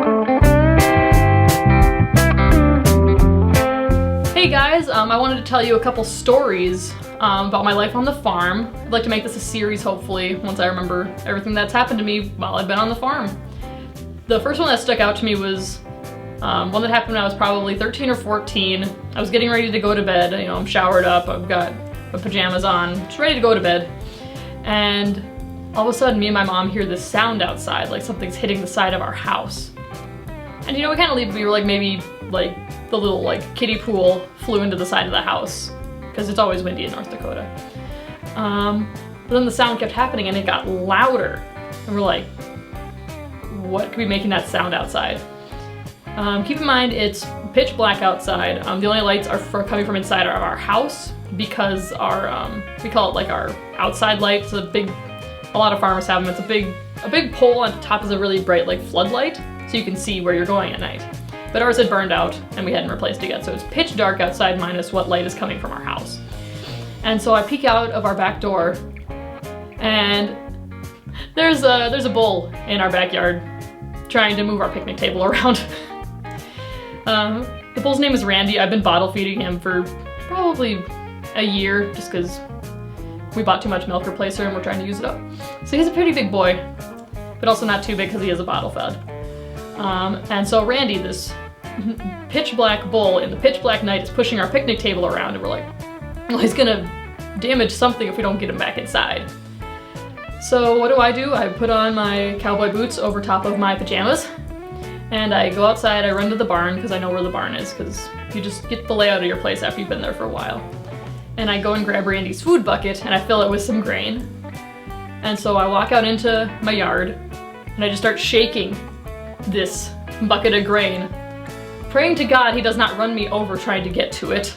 Hey guys, I wanted to tell you a couple stories about my life on the farm. I'd like to make this a series, hopefully, once I remember everything that's happened to me while I've been on the farm. The first one that stuck out to me was one that happened when I was probably 13 or 14. I was getting ready to go to bed. You know, I'm showered up, I've got my pajamas on, just ready to go to bed. And all of a sudden, me and my mom hear this sound outside, like something's hitting the side of our house. And you know, we were like, maybe like the little like kiddie pool flew into the side of the house, because it's always windy in North Dakota. But then the sound kept happening and it got louder. And we're like, what could be making that sound outside? Keep in mind, it's pitch black outside. The only lights are coming from inside of our house, because our, we call it like our outside light. It's a lot of farmers have them. It's a big pole on top is a really bright like floodlight, so you can see where you're going at night. But ours had burned out and we hadn't replaced it yet, so it's pitch dark outside minus what light is coming from our house. And so I peek out of our back door and there's a bull in our backyard trying to move our picnic table around. The bull's name is Randy. I've been bottle feeding him for probably a year just because we bought too much milk replacer and we're trying to use it up. So he's a pretty big boy, but also not too big because he is a bottle fed. And so Randy, this pitch black bull in the pitch black night, is pushing our picnic table around, and we're like, well, he's gonna damage something if we don't get him back inside. So what do? I put on my cowboy boots over top of my pajamas, and I go outside. I run to the barn because I know where the barn is, because you just get the layout of your place after you've been there for a while. And I go and grab Randy's food bucket and I fill it with some grain. And so I walk out into my yard and I just start shaking this bucket of grain, praying to God he does not run me over trying to get to it.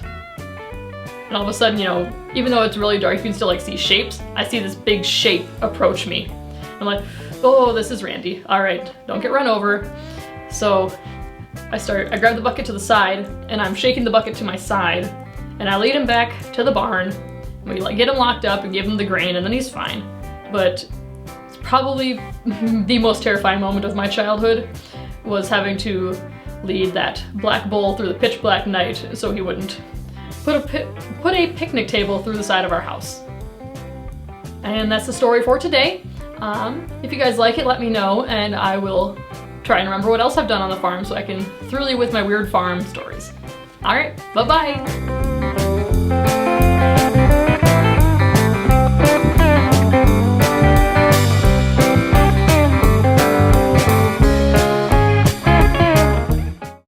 And all of a sudden, you know, even though it's really dark, you can still like see shapes. I see this big shape approach me. I'm like, oh, this is Randy. All right, don't get run over. So I grab the bucket to the side and I'm shaking the bucket to my side and I lead him back to the barn. And we like get him locked up and give him the grain and then he's fine. But probably the most terrifying moment of my childhood was having to lead that black bull through the pitch black night so he wouldn't put a picnic table through the side of our house. And that's the story for today. If you guys like it, let me know and I will try and remember what else I've done on the farm so I can thrill you with my weird farm stories. All right, bye-bye.